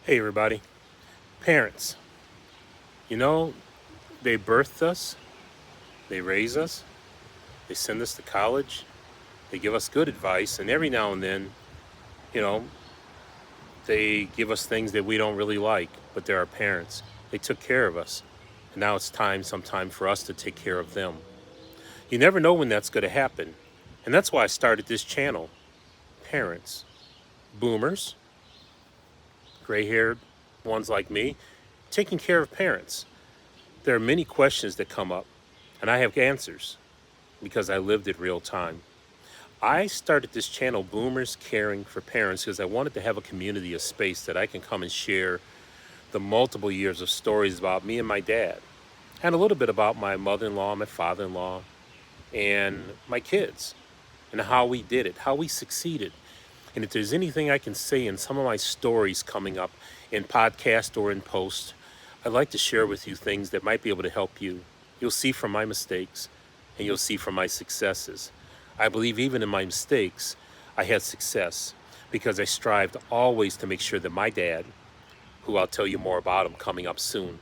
Hey, everybody. Parents, you know, they birthed us, they raise us, they send us to college, they give us good advice, and every now and then, you know, they give us things that we don't really like, but they're our parents. They took care of us. And now it's time sometime for us to take care of them. You never know when that's going to happen. And that's why I started this channel. Parents, boomers, gray haired ones like me, taking care of parents. There are many questions that come up, and I have answers because I lived it real time. I started this channel, Boomers Caring for Parents, because I wanted to have a community, a space that I can come and share the multiple years of stories about me and my dad, and a little bit about my mother-in-law, my father-in-law, and my kids, and how we did it, how we succeeded. And if there's anything I can say in some of my stories coming up in podcast or in post, I'd like to share with you things that might be able to help you. You'll see from my mistakes and you'll see from my successes. I believe even in my mistakes, I had success because I strived always to make sure that my dad, who I'll tell you more about him coming up soon,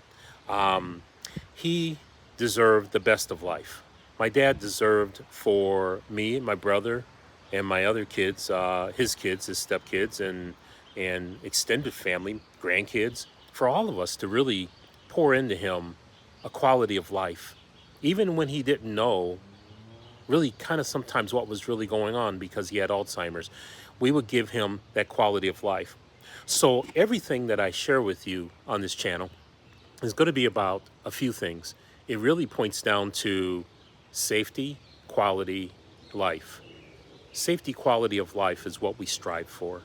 he deserved the best of life. My dad deserved for me, my brother, and my other kids, his kids, his stepkids, and extended family, grandkids, for all of us to really pour into him a quality of life, even when he didn't know really kind of sometimes what was really going on because he had Alzheimer's. We would give him that quality of life. So everything that I share with you on this channel is going to be about a few things. It really points down to safety, quality, life. Safety, quality of life is what we strive for.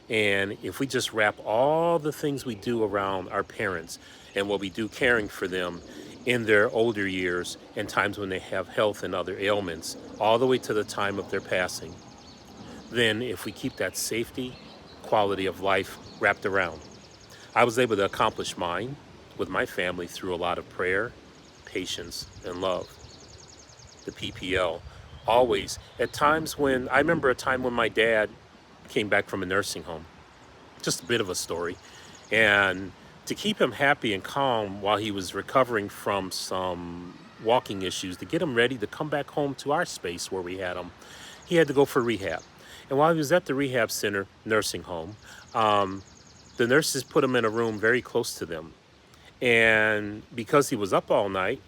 And if we just wrap all the things we do around our parents and what we do caring for them in their older years and times when they have health and other ailments, all the way to the time of their passing, then if we keep that safety, quality of life wrapped around, I was able to accomplish mine with my family through a lot of prayer, patience, and love. The PPL. Always. At times when, I remember a time when my dad came back from a nursing home. Just a bit of a story. And to keep him happy and calm while he was recovering from some walking issues, to get him ready to come back home to our space where we had him, he had to go for rehab. And while he was at the rehab center nursing home, the nurses put him in a room very close to them. And because he was up all night,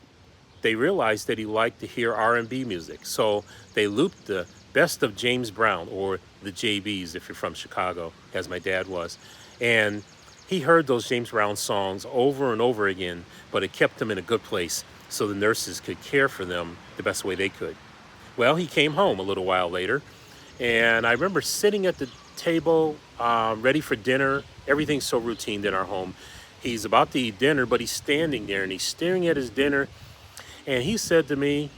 they realized that he liked to hear R&B music. So they looped the best of James Brown, or the JBs if you're from Chicago, as my dad was. And he heard those James Brown songs over and over again, but it kept him in a good place so the nurses could care for them the best way they could. Well, he came home a little while later, and I remember sitting at the table, ready for dinner. Everything's so routine in our home. He's about to eat dinner, but he's standing there and he's staring at his dinner. And he said to me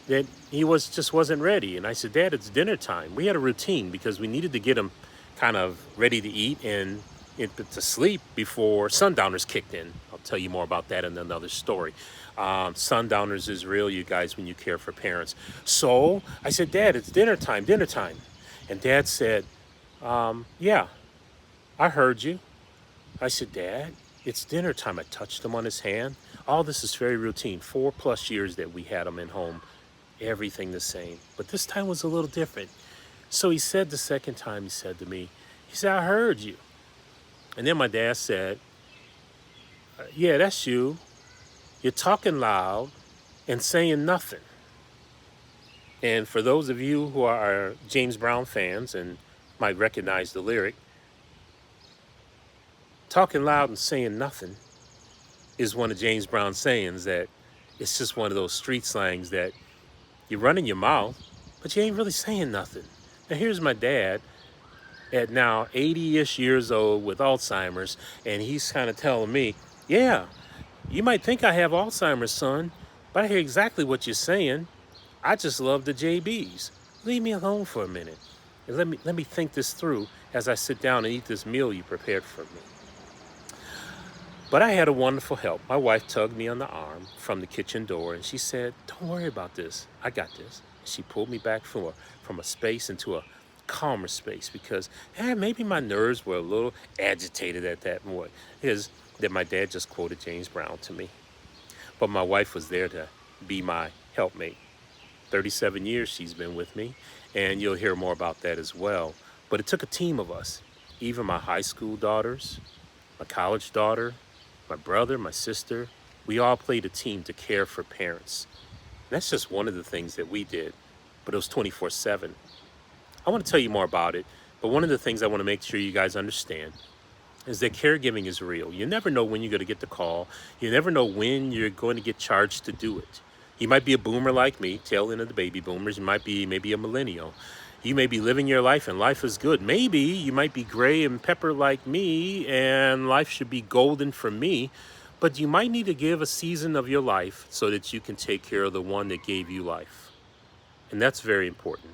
that he just wasn't ready. And I said, Dad, it's dinner time. We had a routine because we needed to get him kind of ready to eat and to sleep before sundowners kicked in. I'll tell you more about that in another story. Sundowners is real, you guys, when you care for parents. So I said, Dad, it's dinner time, dinner time. And Dad said, yeah, I heard you. I said, Dad, it's dinner time. I touched him on his hand. All this is very routine. 4+ years that we had him in home. Everything the same. But this time was a little different. So he said the second time, he said to me, he said, I heard you. And then my dad said, yeah, that's you. You're talking loud and saying nothing. And for those of you who are James Brown fans and might recognize the lyric, talking loud and saying nothing is one of James Brown's sayings that it's just one of those street slangs that you're running your mouth, but you ain't really saying nothing. Now here's my dad at now 80-ish years old with Alzheimer's, and he's kind of telling me, yeah, you might think I have Alzheimer's, son, but I hear exactly what you're saying. I just love the JBs. Leave me alone for a minute and let me think this through as I sit down and eat this meal you prepared for me. But I had a wonderful help. My wife tugged me on the arm from the kitchen door and she said, don't worry about this. I got this. She pulled me back from a space into calmer space because maybe my nerves were a little agitated at that point. Is that my dad just quoted James Brown to me, but my wife was there to be my helpmate. 37 years she's been with me, and you'll hear more about that as well. But it took a team of us, even my high school daughters, my college daughter, my brother, my sister. We all played a team to care for parents. That's just one of the things that we did, but it was 24/7. I want to tell you more about it, but one of the things I want to make sure you guys understand is that caregiving is real. You never know when you're going to get the call. You never know when you're going to get charged to do it. You might be a boomer like me, tail end of the baby boomers. You might be maybe a millennial. You may be living your life and life is good. Maybe you might be gray and pepper like me and life should be golden for me. But you might need to give a season of your life so that you can take care of the one that gave you life. And that's very important.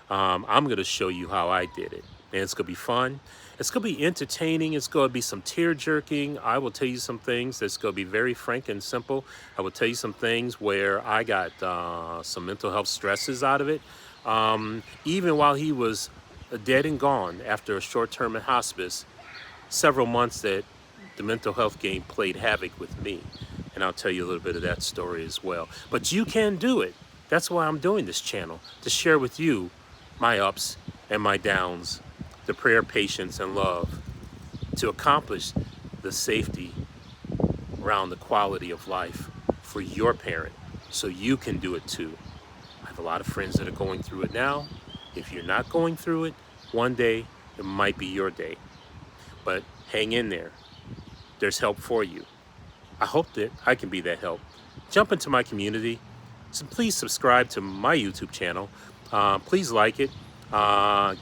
I'm going to show you how I did it. And it's going to be fun. It's going to be entertaining. It's going to be some tear jerking. I will tell you some things that's going to be very frank and simple. I will tell you some things where I got some mental health stresses out of it. Even while he was dead and gone after a short term in hospice, several months that the mental health game played havoc with me. And I'll tell you a little bit of that story as well. But you can do it. That's why I'm doing this channel, to share with you my ups and my downs, the prayer, patience, and love to accomplish the safety around the quality of life for your parent so you can do it too. I have a lot of friends that are going through it now. If you're not going through it, one day it might be your day. But hang in there. There's help for you. I hope that I can be that help. Jump into my community. So please subscribe to my YouTube channel. Please like it.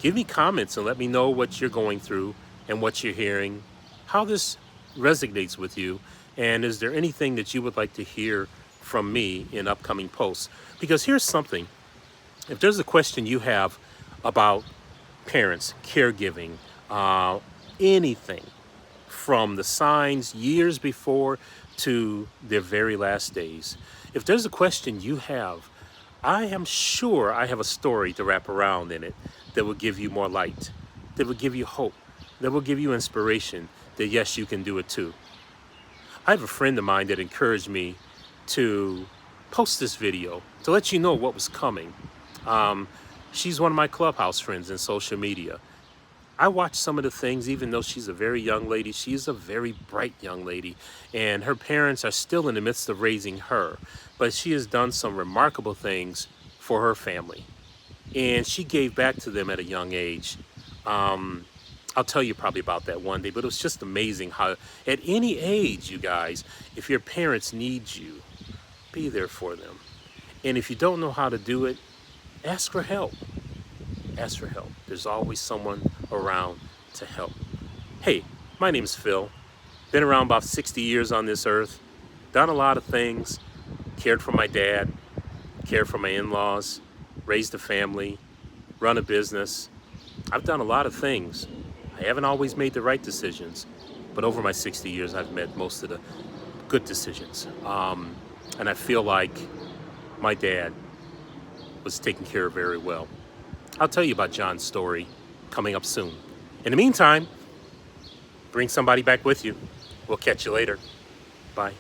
Give me comments and let me know what you're going through and what you're hearing, how this resonates with you, and is there anything that you would like to hear from me in upcoming posts? Because here's something. If there's a question you have about parents, caregiving, anything from the signs years before to their very last days, if there's a question you have, I am sure I have a story to wrap around in it that will give you more light, that will give you hope, that will give you inspiration that yes, you can do it too. I have a friend of mine that encouraged me to post this video to let you know what was coming. She's one of my Clubhouse friends in social media. I watch some of the things, even though she's a very young lady. She's a very bright young lady, and her parents are still in the midst of raising her. But she has done some remarkable things for her family, and she gave back to them at a young age. I'll tell you probably about that one day, but it was just amazing how at any age, you guys, if your parents need you, be there for them. And if you don't know how to do it, ask for help. Ask for help. There's always someone around to help. Hey, my name's Phil. Been around about 60 years on this earth. Done a lot of things. Cared for my dad. Cared for my in-laws. Raised a family. Run a business. I've done a lot of things. I haven't always made the right decisions, but over my 60 years, I've made most of the good decisions. And I feel like my dad was taken care of very well. I'll tell you about John's story coming up soon. In the meantime, bring somebody back with you. We'll catch you later. Bye.